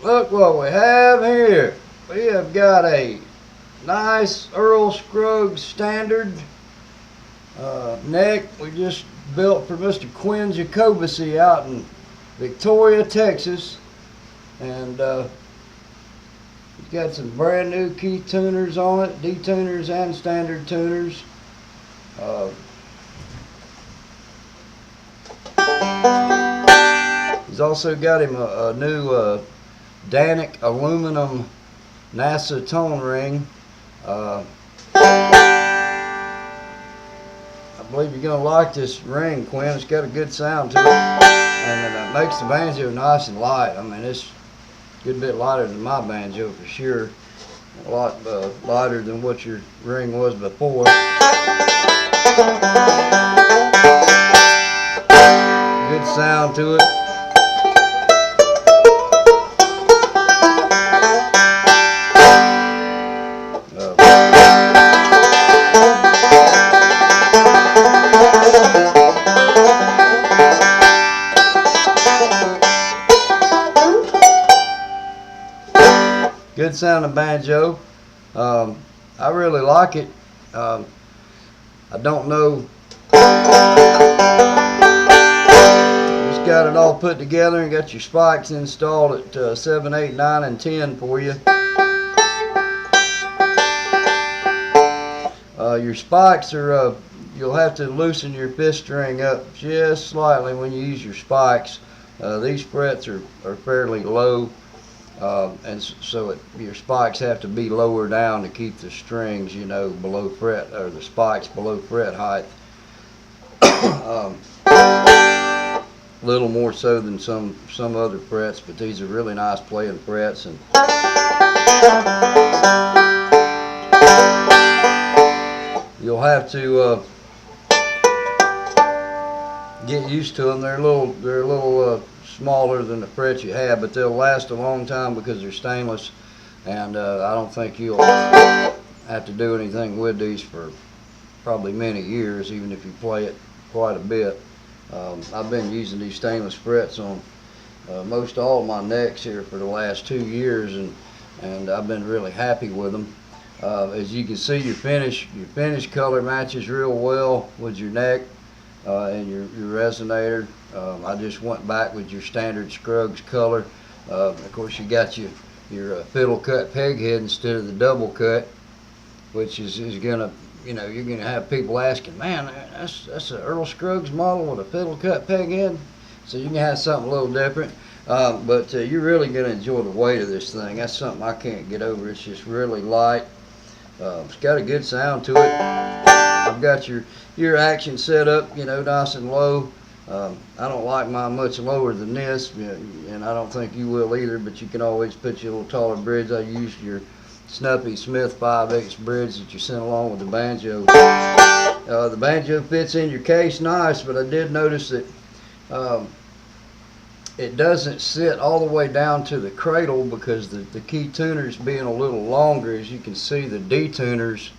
look what we have here. We have got a nice Earl Scruggs standard neck we just built for Mr. Quinn Jacobisi out in Victoria, Texas. And it's got some brand new key tuners on it, detuners and standard tuners. He's also got him a new Danik aluminum NASA tone ring. I believe you're going to like this ring, Quinn. It's got a good sound to it, and it makes the banjo nice and light. I mean, it's a good bit lighter than my banjo for sure. A lot lighter than what your ring was before. Good sound to it. Good sounding banjo. I really like it. I don't know. Just got it all put together and got your spikes installed at 7, 8, 9, and 10 for you. Your spikes are, you'll have to loosen your fifth string up just slightly when you use your spikes. These frets are fairly low. And so your spikes have to be lower down to keep the strings, you know, below fret, or the spikes below fret height. A little more so than some other frets, but these are really nice playing frets. And you'll have to get used to them. They're a little smaller than the frets you have, but they'll last a long time because they're stainless, and I don't think you'll have to do anything with these for probably many years, even if you play it quite a bit. I've been using these stainless frets on most all of my necks here for the last 2 years, and I've been really happy with them. As you can see, your finish color matches real well with your neck and your resonator. I just went back with your standard Scruggs color. Of course, you got your fiddle cut peg head instead of the double cut, which is gonna, you know, you're gonna have people asking, man, that's an Earl Scruggs model with a fiddle cut peg head. So you can have something a little different, but you're really gonna enjoy the weight of this thing. That's something I can't get over. It's just really light. It's got a good sound to it. I've got your action set up, you know, nice and low. I don't like mine much lower than this, and I don't think you will either, but you can always put your little taller bridge. I used your Snuppy Smith 5/8 bridge that you sent along with the banjo. The banjo fits in your case nice, but I did notice that it doesn't sit all the way down to the cradle because the key tuners being a little longer. As you can see, the detuners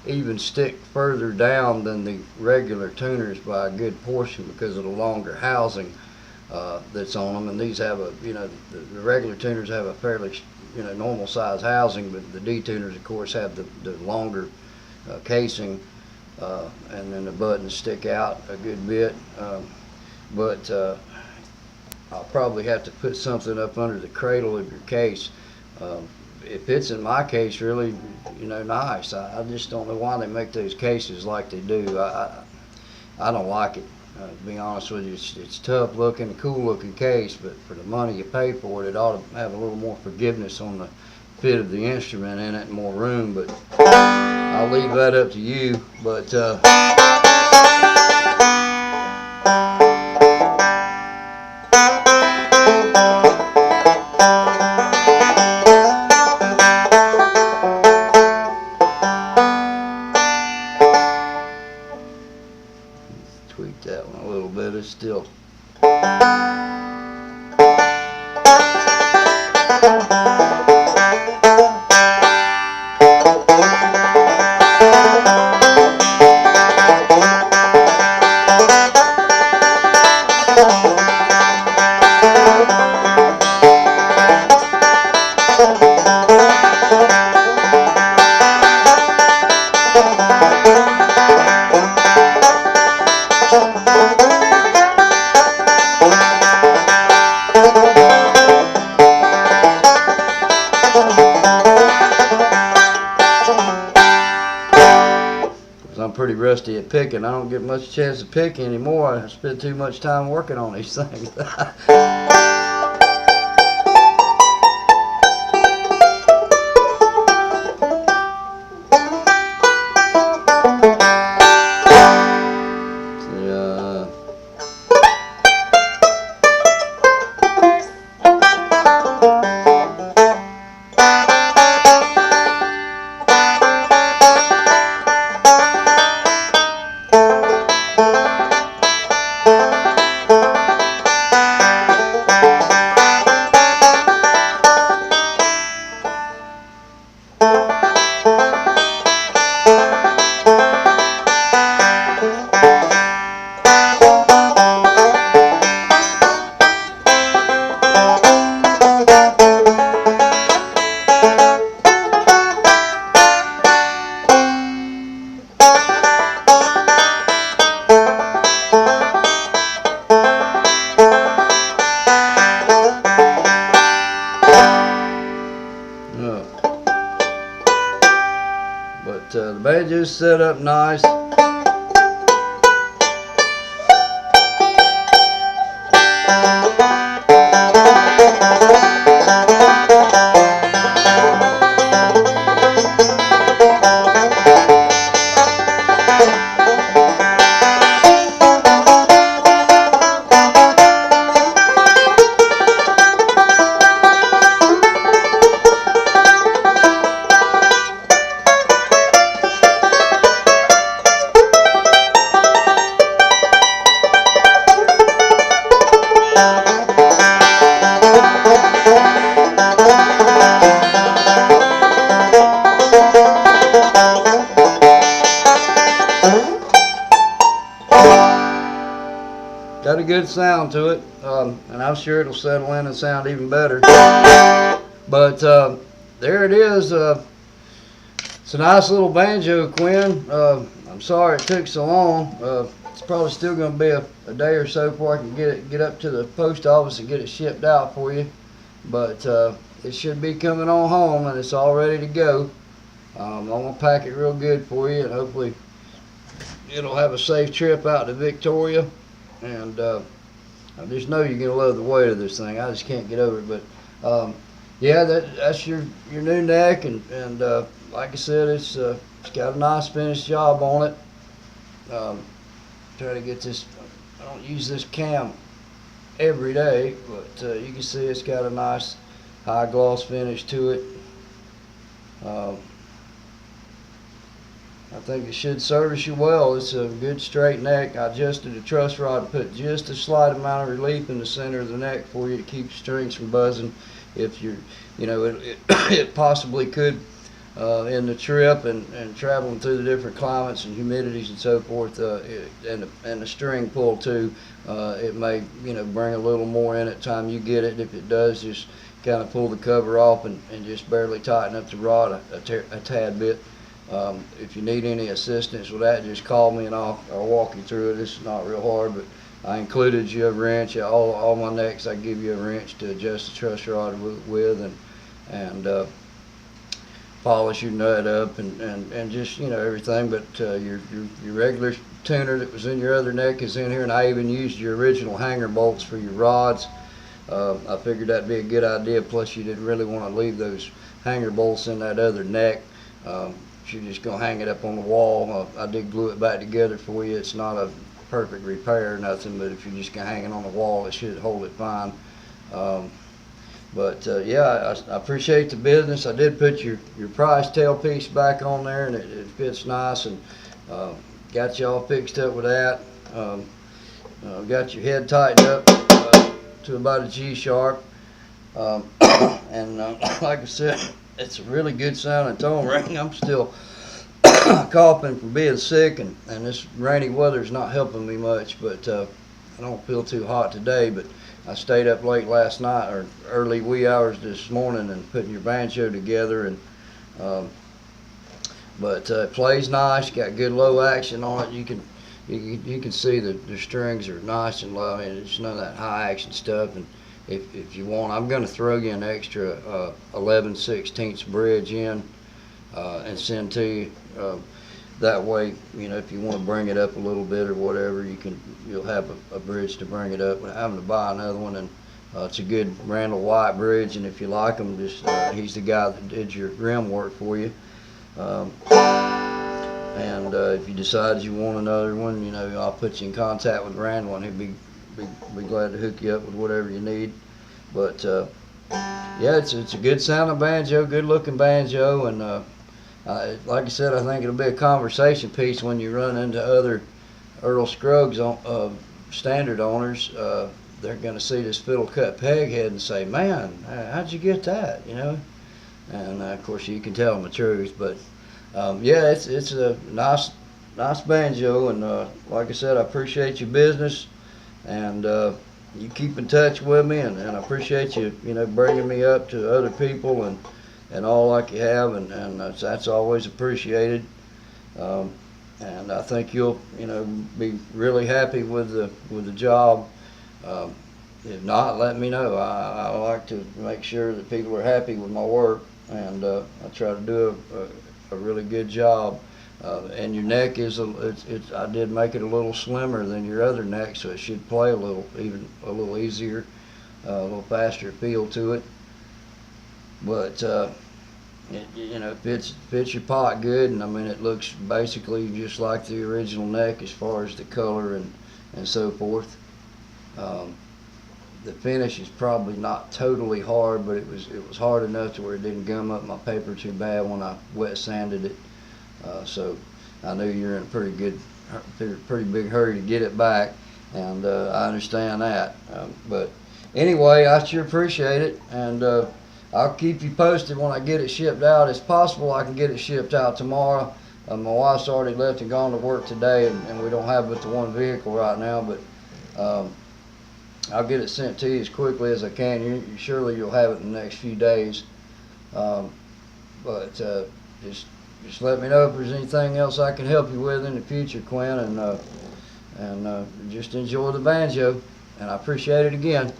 even stick further down than the regular tuners by a good portion because of the longer housing that's on them. And these have a, you know, the regular tuners have a fairly, you know, normal size housing, but the detuners of course have the longer casing, and then the buttons stick out a good bit. But I'll probably have to put something up under the cradle of your case. It fits in my case really, you know, nice. I just don't know why they make those cases like they do. I don't like it. To be honest with you, it's tough looking, cool looking case, but for the money you pay for it, it ought to have a little more forgiveness on the fit of the instrument in it and more room. But I'll leave that up to you. But tweak that one a little bit. It's still rusty at picking. I don't get much chance to pick anymore. I spend too much time working on these things. But the banjo's set up nice. Got a good sound to it, and I'm sure it'll settle in and sound even better. But there it is. It's a nice little banjo, Quinn. I'm sorry it took so long. It's probably still going to be a day or so before I can get up to the post office and get it shipped out for you. But it should be coming on home, and it's all ready to go. I'm going to pack it real good for you, and hopefully it'll have a safe trip out to Victoria. And I just know you're gonna love the weight of this thing. I just can't get over it. But yeah, that's your new neck, and like I said, it's got a nice finished job on it. Try to get this. I don't use this cam every day, but you can see it's got a nice high gloss finish to it. I think it should service you well. It's a good straight neck. I adjusted the truss rod to put just a slight amount of relief in the center of the neck for you to keep your strings from buzzing. If you're, it possibly could in the trip and traveling through the different climates and humidities and so forth, and the string pull too. It may, bring a little more in at the time you get it. If it does, just kind of pull the cover off and just barely tighten up the rod a tad bit. If you need any assistance with that, just call me and I'll walk you through it. It's not real hard, but I included you a wrench. All my necks, I give you a wrench to adjust the truss rod with and polish your nut up and just everything. But your regular tuner that was in your other neck is in here, and I even used your original hanger bolts for your rods. I figured that'd be a good idea. Plus, you didn't really want to leave those hanger bolts in that other neck. You're just gonna hang it up on the wall. I did glue it back together for you. It's not a perfect repair or nothing, but if you're just gonna hang it on the wall, it should hold it fine. Yeah, I appreciate the business. I did put your price tailpiece back on there, and it fits nice, and got you all fixed up with that. Got your head tightened up to about a G-sharp, and like I said, it's a really good sounding tone ring. I'm still coughing from being sick, and this rainy weather's not helping me much, but I don't feel too hot today. But I stayed up late last night or early wee hours this morning and putting your banjo together, and it plays nice. Got good low action on it. You can see that the strings are nice and low, and it's none of that high action stuff. And if you want, I'm going to throw you an extra 11/16 bridge in and send to you. that way, you know, if you want to bring it up a little bit or whatever, you'll have a bridge to bring it up without having to buy another one. And it's a good Randall White bridge, and if you like him, just he's the guy that did your rim work for you. And if you decide you want another one, you know, I'll put you in contact with Randall, and he'd be glad to hook you up with whatever you need. But yeah, it's a good sounding banjo, good looking banjo, and like I said, I think it'll be a conversation piece when you run into other Earl Scruggs standard owners. They're going to see this fiddle cut peg head and say, "Man, how'd you get that?" You know, and of course you can tell them the truth. But yeah, it's a nice banjo, and like I said, I appreciate your business, and you keep in touch with me, and I appreciate you, you know, bringing me up to other people and all like you have, and that's always appreciated. And I think you'll, you know, be really happy with the job. If not, let me know. I like to make sure that people are happy with my work, and I try to do a really good job. And your neck is I did make it a little slimmer than your other neck, so it should play a little easier, a little faster feel to it. But you know, fits your pot good, and I mean it looks basically just like the original neck as far as the color and so forth. The finish is probably not totally hard, but it was hard enough to where it didn't gum up my paper too bad when I wet sanded it. So I knew you're in a pretty big hurry to get it back, and I understand that. But anyway, I sure appreciate it, and I'll keep you posted when I get it shipped out. It's possible I can get it shipped out tomorrow. My wife's already left and gone to work today, and we don't have but the one vehicle right now, but I'll get it sent to you as quickly as I can. Surely you'll have it in the next few days. But just let me know if there's anything else I can help you with in the future, Quinn, and just enjoy the banjo, and I appreciate it again.